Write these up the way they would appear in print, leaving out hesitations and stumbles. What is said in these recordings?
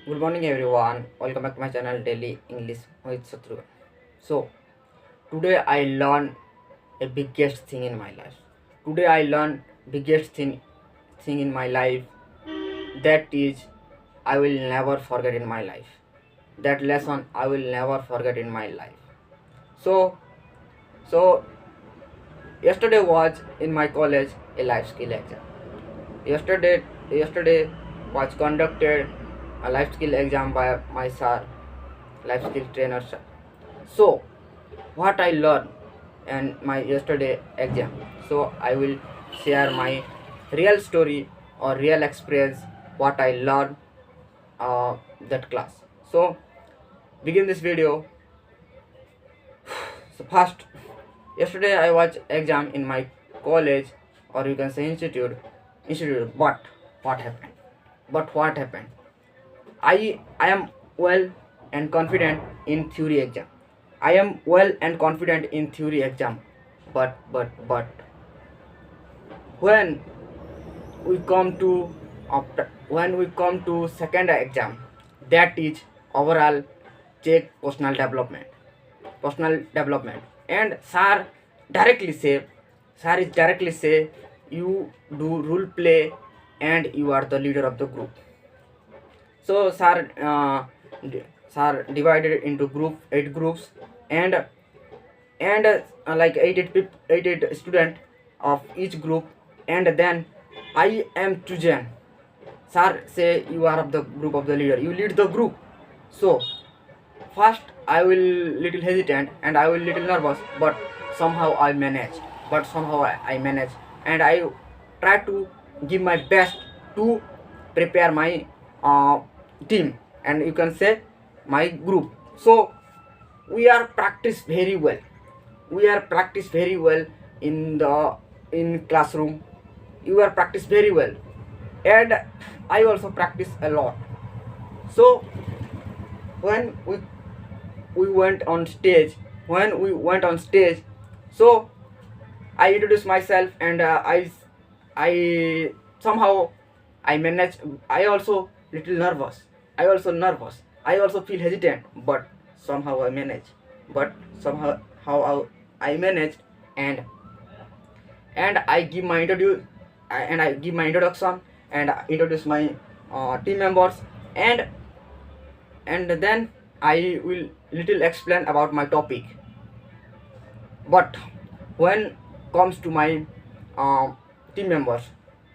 Good morning everyone. Welcome back to my channel Daily English with Satrughn. So today I learned a biggest thing in my life. Today I learned biggest thing in my life, that is I will never forget in my life. That lesson I will never forget in my life. So so yesterday was in my college a life skill exam. Yesterday was conducted a life skill exam by my sir, life skill trainer sir. So what I learned and my yesterday exam. So I will share my real story or real experience what I learned that class. So begin this video. So first, yesterday I was exam in my college, or you can say institute. But what happened? But what happened? I am well and confident in theory exam. I am well and confident in theory exam. But when we come to when we come to second exam, that is overall check personal development, and sir is directly say you do role play and you are the leader of the group. So d- sir divided into eight groups, and like eight student of each group, and then I am chosen. Sir say you are of the group of the leader, you lead the group. So first I will little hesitant and I will little nervous, but somehow I manage. I manage, and I try to give my best to prepare my uh, team, and you can say my group. So we are practice very well. We are practice very well in the in classroom. You are practice very well, and I also practice a lot. So when we went on stage when we went on stage, so I introduced myself, and I somehow I managed. I also little nervous, I also feel hesitant, but somehow I manage. But somehow how I managed, and I give my introduction, and I introduce my team members, and then I will little explain about my topic. But when comes to my uh, team members,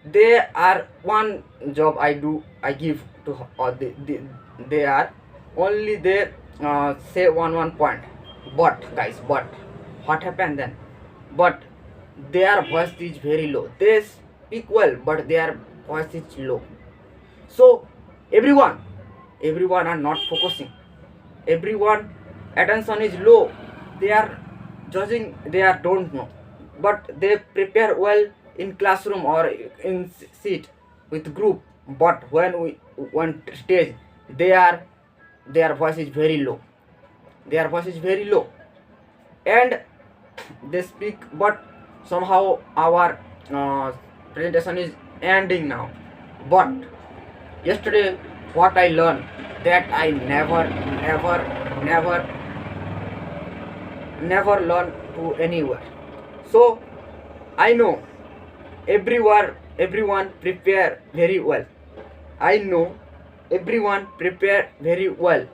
they are one job I give to or they are only they say one point. But guys, but what happened then? But their voice is very low. They speak well, but their voice is low. So everyone everyone are not focusing, everyone attention is low. They are judging, they are don't know, but they prepare well in classroom or in seat with group. But when we went stage, they are their voice is very low, their voice is very low, and they speak. But somehow our presentation is ending now. But yesterday what I learned, that I never never learn to anywhere. So I know everyone prepare very well. I know everyone prepare very well.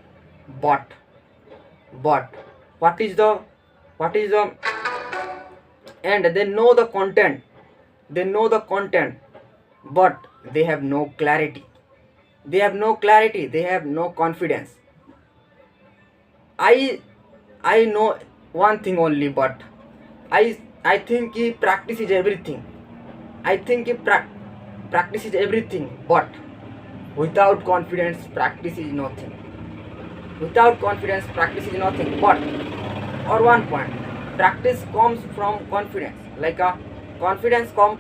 But but what is the what is the and they know the content, but they have no clarity, they have no confidence. I i know one thing only, but I think practice is everything. I think practice is everything, but without confidence practice is nothing. Without confidence practice is nothing. But or one point, practice comes from confidence. Like a confidence comes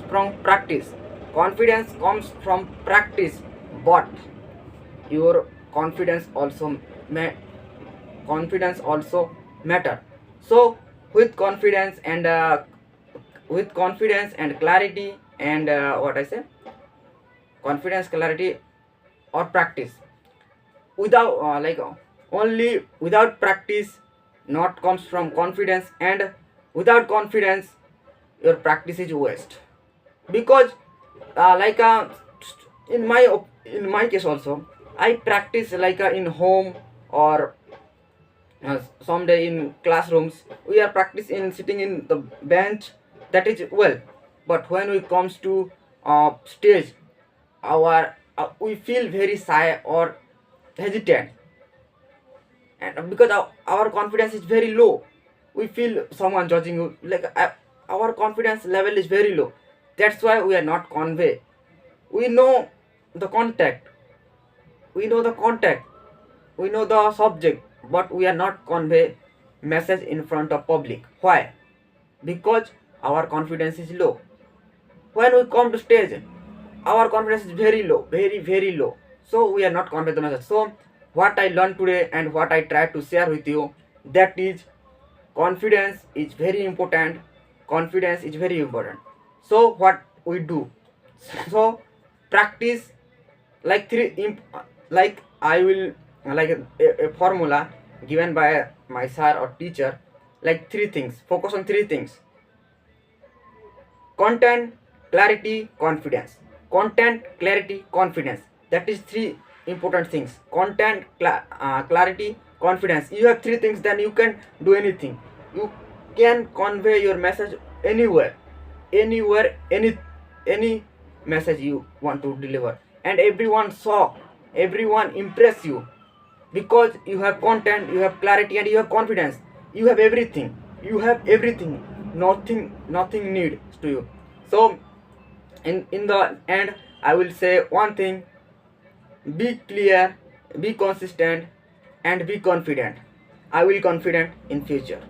from practice. Confidence comes from practice. But your may confidence also matter. So with confidence and clarity, and what I say, confidence, clarity, or practice, without only without practice not comes from confidence, and without confidence your practice is waste. Because like in my case also, I practice in home, or someday in classrooms we are practicing sitting in the bench, that is well. But when we comes to stage, our we feel very shy or hesitant, and because our confidence is very low, we feel someone judging you, our confidence level is very low. That's why we are not convey. We know the contact, we know the contact, we know the subject, but we are not convey message in front of public. Why? Because our confidence is low. When we come to stage, our confidence is very low, very very low, so we are not convey the message. So what I learned today and what I try to share with you, that is, confidence is very important. Confidence is very important. So what we do, so practice, like like I will, like a formula given by my sir or teacher, like three things, focus on three things: content, clarity, confidence. Content, clarity, confidence, that is three important things. Content, clarity, confidence. You have three things, then you can do anything. You can convey your message anywhere, anywhere, any message you want to deliver, and everyone saw, everyone impress you, because you have content, you have clarity, and you have confidence. You have everything, you have everything. Nothing needs to you. So in the end, I will say one thing: be clear, be consistent, and be confident. I will confident in future.